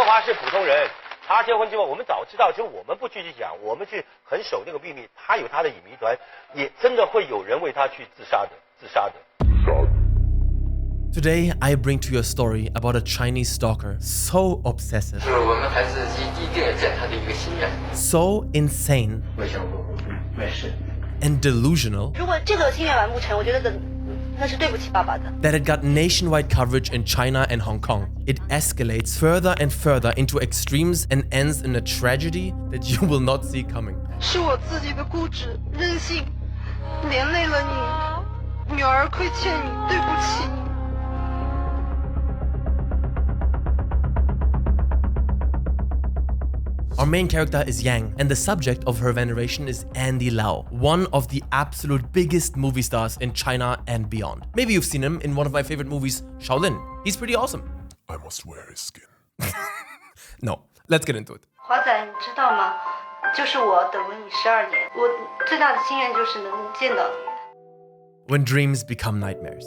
花是普通人，他结婚之后，我们早知道，就我们不去讲，我们去很守那个秘密。他有他的影迷团，也真的会有人为他去自杀的。Today, I bring to you a story about a Chinese stalker so obsessive, so insane, and delusional that it got nationwide coverage in China and Hong Kong. It escalates further and further into extremes and ends in a tragedy that you will not see coming. 是我自己的固执、任性，连累了你，女儿亏欠你，对不起。Our main character is Yang, and the subject of her veneration is Andy Lau, one of the absolute biggest movie stars in China and beyond. Maybe you've seen him in one of my favorite movies, Shaolin. He's pretty awesome. I must wear his skin. No, let's get into it. 华仔，你知道吗？就是我等了你12年，我最大的心愿就是能见到你。 When dreams become nightmares.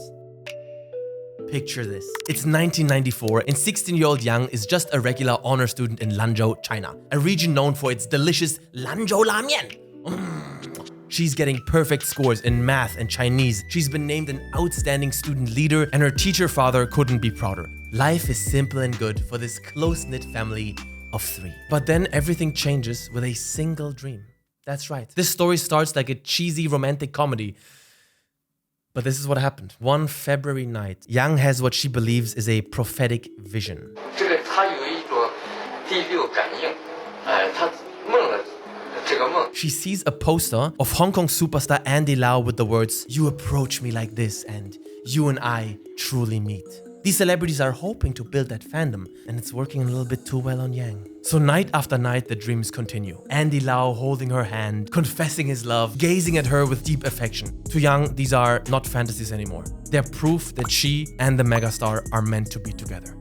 Picture this. It's 1994 and 16-year-old Yang is just a regular honor student in Lanzhou, China, a region known for its delicious Lanzhou ramen. She's getting perfect scores in math and Chinese. She's been named an outstanding student leader and her teacher father couldn't be prouder. Life is simple and good for this close-knit family of 3. But then everything changes with a single dream. That's right. This story starts like a cheesy romantic comedy. But this is what happened. One February night, Yang has what she believes is a prophetic vision. She sees a poster of Hong Kong superstar Andy Lau with the words, "You approach me like this and you and I truly meet." These celebrities are hoping to build that fandom, and it's working a little bit too well on Yang. So night after night, the dreams continue. Andy Lau holding her hand, confessing his love, gazing at her with deep affection. To Yang, these are not fantasies anymore. They're proof that she and the megastar are meant to be together.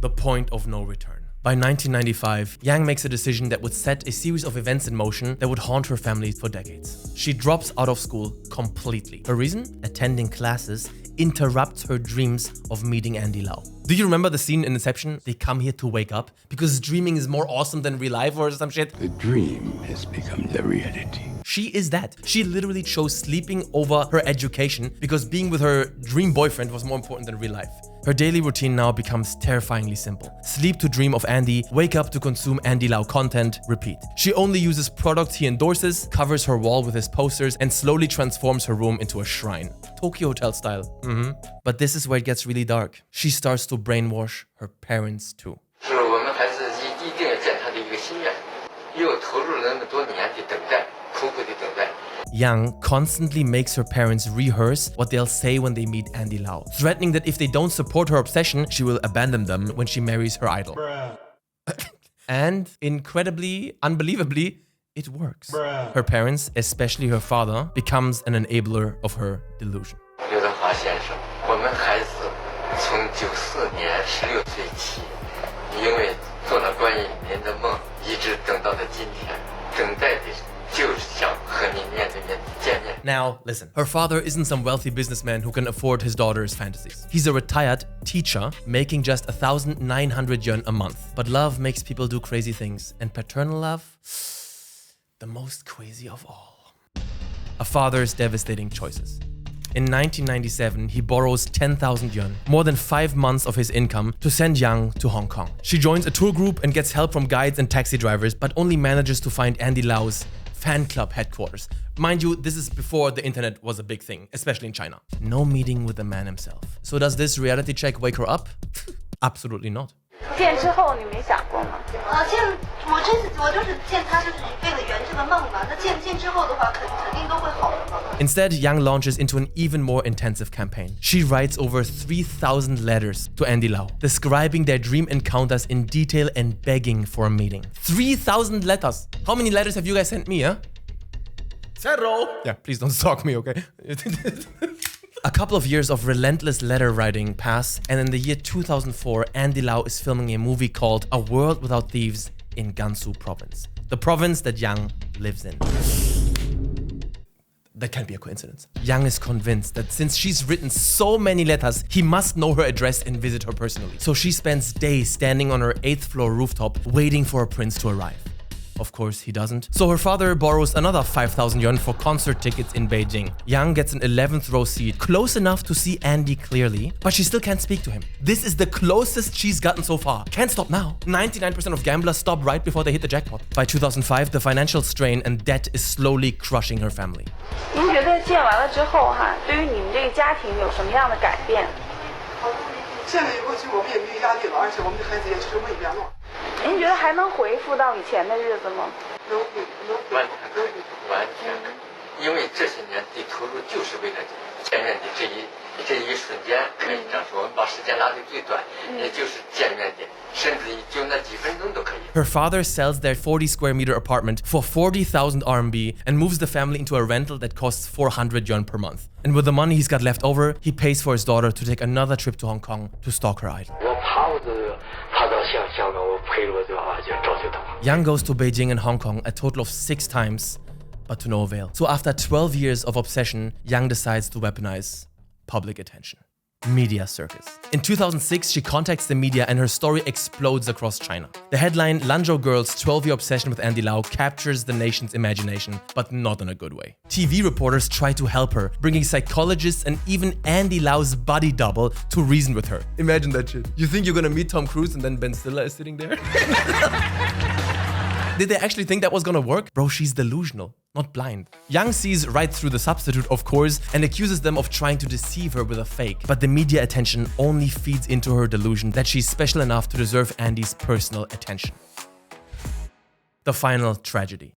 The point of no return. By 1995, Yang makes a decision that would set a series of events in motion that would haunt her family for decades. She drops out of school completely. Her reason? Attending classes interrupts her dreams of meeting Andy Lau. Do you remember the scene in Inception? They come here to wake up because dreaming is more awesome than real life or some shit. The dream has become the reality. She is that. She literally chose sleeping over her education because being with her dream boyfriend was more important than real life. Her daily routine now becomes terrifyingly simple. Sleep to dream of Andy, wake up to consume Andy Lau content, repeat. She only uses products he endorses, covers her wall with his posters, and slowly transforms her room into a shrine. Tokyo Hotel style. But this is where it gets really dark. She starts to brainwash her parents too. Yang constantly makes her parents rehearse what they'll say when they meet Andy Lau, threatening that if they don't support her obsession, she will abandon them when she marries her idol. And incredibly, unbelievably, it works. Her parents, especially her father, becomes an enabler of her delusion. Now, listen, her father isn't some wealthy businessman who can afford his daughter's fantasies. He's a retired teacher making just 1,900 yuan a month. But love makes people do crazy things, and paternal love, the most crazy of all. A father's devastating choices. In 1997, he borrows 10,000 yuan, more than 5 months of his income, to send Yang to Hong Kong. She joins a tour group and gets help from guides and taxi drivers, but only manages to find Andy Lau's fan club headquarters. Mind you, this is before the internet was a big thing, especially in China. No meeting with the man himself. So does this reality check wake her up? Absolutely not. Instead, Yang launches into an even more intensive campaign. She writes over 3,000 letters to Andy Lau, describing their dream encounters in detail and begging for a meeting. 3,000 letters! How many letters have you guys sent me, huh? Zero! Yeah, please don't stalk me, okay? A couple of years of relentless letter writing pass, and in the year 2004, Andy Lau is filming a movie called A World Without Thieves in Gansu province, the province that Yang lives in. That can't be a coincidence. Yang is convinced that since she's written so many letters, he must know her address and visit her personally. So she spends days standing on her 8th floor rooftop waiting for a prince to arrive. Of course, he doesn't. So her father borrows another 5,000 yuan for concert tickets in Beijing. Yang gets an 11th row seat, close enough to see Andy clearly, but she still can't speak to him. This is the closest she's gotten so far. Can't stop now. 99% of gamblers stop right before they hit the jackpot. By 2005, the financial strain and debt is slowly crushing her family. 您觉得建完了之后对于你们这个家庭有什么样的改变？建了以后，其实我们也没有压力了，而且我们的孩子也吃什么也变了。您觉得还能回复到以前的日子吗？完全可以，完全可以，因为这些年的投入就是为了见面的这一瞬间，可以这样说，我们把时间拉得最短，也就是见面的，甚至就那几分钟都可以。Her father sells their 40 square meter apartment for 40,000 RMB and moves the family into a rental that costs 400 yuan per month. And with the money he's got left over, he pays for his daughter to take another trip to Hong Kong to stalk her idol. Yang goes to Beijing and Hong Kong a total of 6 times, but to no avail. So after 12 years of obsession, Yang decides to weaponize public attention. Media circus. In 2006, she contacts the media and her story explodes across China. The headline, Lanzhou girl's 12-year obsession with Andy Lau captures the nation's imagination, but not in a good way. TV reporters try to help her, bringing psychologists and even Andy Lau's body double to reason with her. Imagine that shit. You think you're gonna meet Tom Cruise and then Ben Stiller is sitting there? Did they actually think that was gonna work? Bro, she's delusional, not blind. Yang sees right through the substitute, of course, and accuses them of trying to deceive her with a fake. But the media attention only feeds into her delusion that she's special enough to deserve Andy's personal attention. The final tragedy.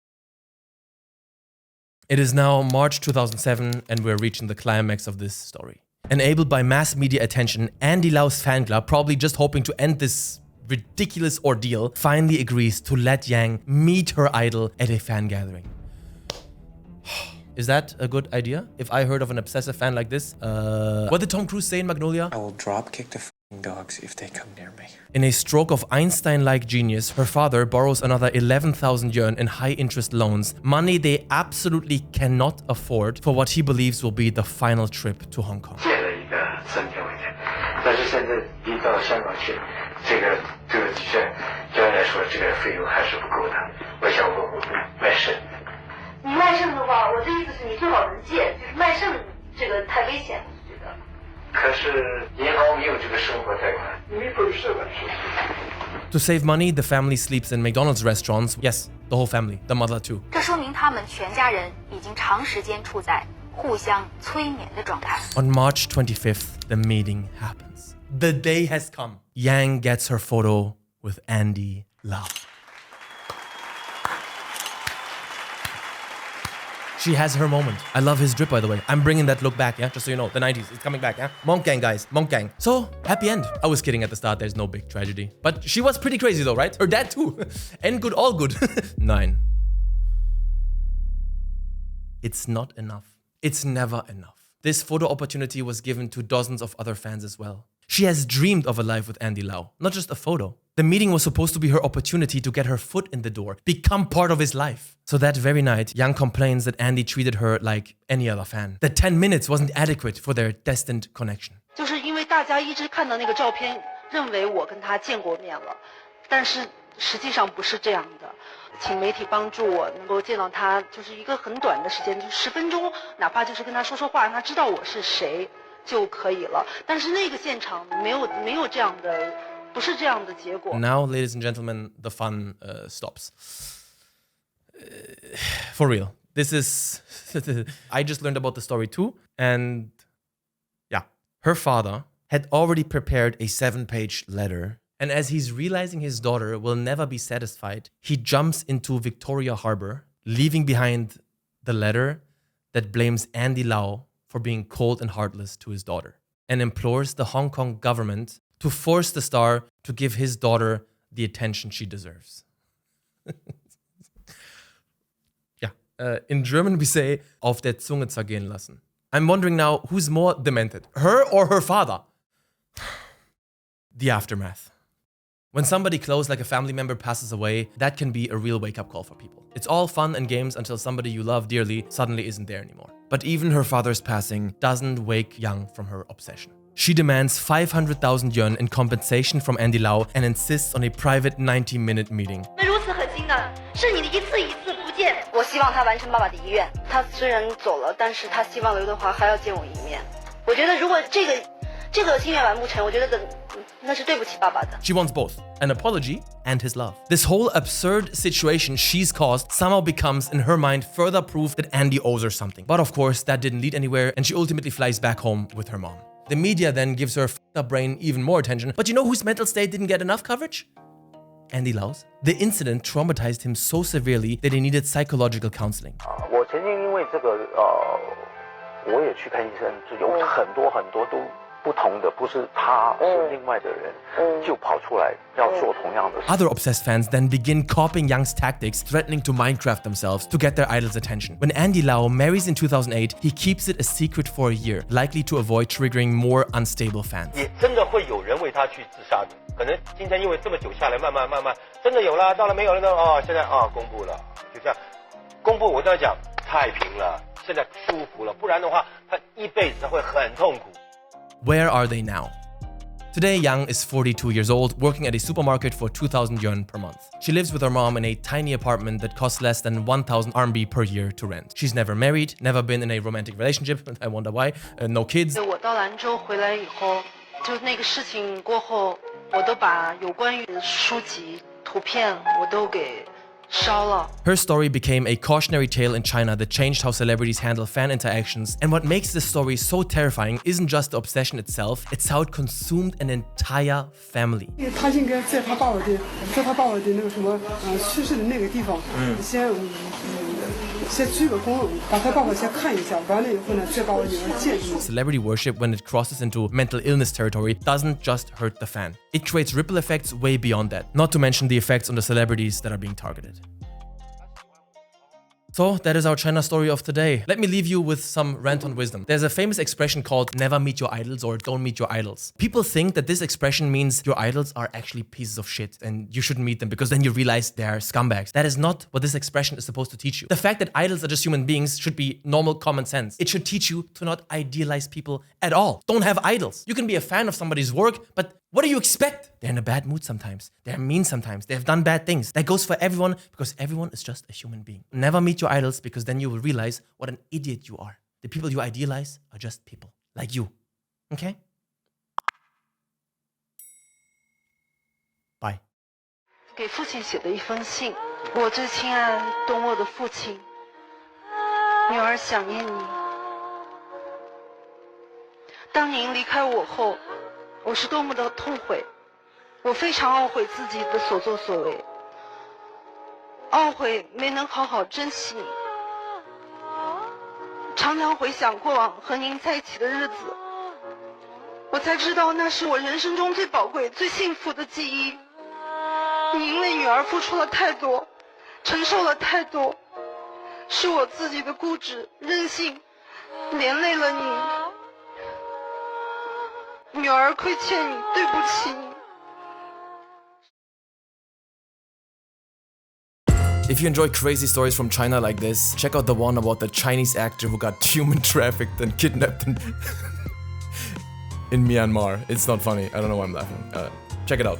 It is now March 2007 and we're reaching the climax of this story. Enabled by mass media attention, Andy Lau's fan club, probably just hoping to end this ridiculous ordeal, finally agrees to let Yang meet her idol at a fan gathering. Is that a good idea? If I heard of an obsessive fan like this, what did Tom Cruise say in Magnolia? I will drop kick the f***ing dogs if they come near me. In a stroke of Einstein-like genius, her father borrows another 11,000 yuan in high-interest loans, money they absolutely cannot afford for what he believes will be the final trip to Hong Kong. 这个的确，对我来说，这个费用还是不够的。我想我卖肾。你卖肾的话，我的意思是你最好能借，就是卖肾这个太危险了，我觉得。可是银行没有这个生活贷款。没本事了，是。To save money, the family sleeps in McDonald's restaurants. Yes, the whole family, the mother too. 这说明他们全家人已经长时间处在互相催眠的状态。On March 25th, the meeting happens. The day has come. Yang gets her photo with Andy Lau. She has her moment. I love his drip, by the way. I'm bringing that look back, yeah? Just so you know, the 90s, it's coming back, yeah? Monk gang, guys, monk gang. So, happy end. I was kidding at the start, there's no big tragedy. But she was pretty crazy though, right? Her dad too. End good, all good. 9. It's not enough. It's never enough. This photo opportunity was given to dozens of other fans as well. She has dreamed of a life with Andy Lau, not just a photo. The meeting was supposed to be her opportunity to get her foot in the door, become part of his life. So that very night, Yang complains that Andy treated her like any other fan. That 10 minutes wasn't adequate for their destined connection. 就是因为大家一直看到那个照片，认为我跟他见过面了，但是实际上不是这样的。请媒体帮助我能够见到他，就是一个很短的时间，就10分钟，哪怕就是跟他说说话，让他知道我是谁就可以了。但是那个现场没有这样的，不是这样的结果。Now, ladies and gentlemen, the fun stops. For real. This is... I just learned about the story too. And yeah, her father had already prepared a 7-page letter. And as he's realizing his daughter will never be satisfied, he jumps into Victoria Harbor, leaving behind the letter that blames Andy Lau for being cold and heartless to his daughter, and implores the Hong Kong government to force the star to give his daughter the attention she deserves. Yeah, in German we say, auf der Zunge zergehen lassen. I'm wondering now, who's more demented, her or her father? The aftermath. When somebody close like a family member passes away, that can be a real wake-up call for people. It's all fun and games until somebody you love dearly suddenly isn't there anymore. But even her father's passing doesn't wake Yang from her obsession. She demands 500,000 yuan in compensation from Andy Lau and insists on a private 90-minute meeting. 如此狠心的是你的一次一次不见。我希望他完成爸爸的遗愿。他虽然走了，但是他希望刘德华还要见我一面。我觉得如果这个心愿完不成，我觉得那是对不起爸爸的。 She wants both, an apology and his love. This whole absurd situation she's caused somehow becomes, in her mind, further proof that Andy owes her something. But of course, that didn't lead anywhere, and she ultimately flies back home with her mom. The media then gives her f***ed-up brain even more attention. But you know whose mental state didn't get enough coverage? Andy Lau's. The incident traumatized him so severely that he needed psychological counseling. 我曾经因为这个我也去看医生，就有很多都不同的，不是他，是另外的人，就跑出来要做同样的事。 Other obsessed fans then begin copying Yang's tactics, threatening to Minecraft themselves to get their idol's attention. When Andy Lau marries in 2008, he keeps it a secret for a year, likely to avoid triggering more unstable fans. 也真的会有人为他去自杀的。可能今天因为这么久下来，慢慢，真的有了，到了没有了呢？哦，现在公布了，就这样，公布我这样讲太平了，现在舒服了，不然的话，他一辈子会很痛苦。 Where are they now? Today, Yang is 42 years old, working at a supermarket for 2,000 yuan per month. She lives with her mom in a tiny apartment that costs less than 1,000 RMB per year to rent. She's never married, never been in a romantic relationship, I wonder why, no kids. 我到兰州回来以后，就那个事情过后，我都把有关于书籍、图片我都给烧了。 Her story became a cautionary tale in China that changed how celebrities handle fan interactions. And what makes this story so terrifying isn't just the obsession itself, it's how it consumed an entire family. 他应该在他爸爸的那个什么去世的那个地方，先鞠个躬，把他爸爸先看一下，完了以后呢，再把我女儿接进去。 Celebrity worship, when it crosses into mental illness territory, doesn't just hurt the fan. It creates ripple effects way beyond that, not to mention the effects on the celebrities that are being targeted. So that is our China story of today. Let me leave you with some Ranton wisdom. There's a famous expression called never meet your idols or don't meet your idols. People think that this expression means your idols are actually pieces of shit and you shouldn't meet them because then you realize they're scumbags. That is not what this expression is supposed to teach you. The fact that idols are just human beings should be normal common sense. It should teach you to not idealize people at all. Don't have idols. You can be a fan of somebody's work, but what do you expect? They're in a bad mood sometimes. They're mean sometimes. They have done bad things. That goes for everyone because everyone is just a human being. Never meet your idols because then you will realize what an idiot you are. The people you idealize are just people like you. Okay? Bye. 给父亲写的一封信，我最亲爱懂我的父亲，女儿想念你。当您离开我后，我是多么的痛悔，我非常懊悔自己的所作所为，懊悔没能好好珍惜你。常常回想过往和您在一起的日子，我才知道那是我人生中最宝贵、最幸福的记忆。你因为女儿付出了太多，承受了太多，是我自己的固执、任性，连累了你。女儿亏欠你，对不起你。 If you enjoy crazy stories from China like this, check out the one about the Chinese actor who got human trafficked and kidnapped in Myanmar. It's not funny. I don't know why I'm laughing. Check it out.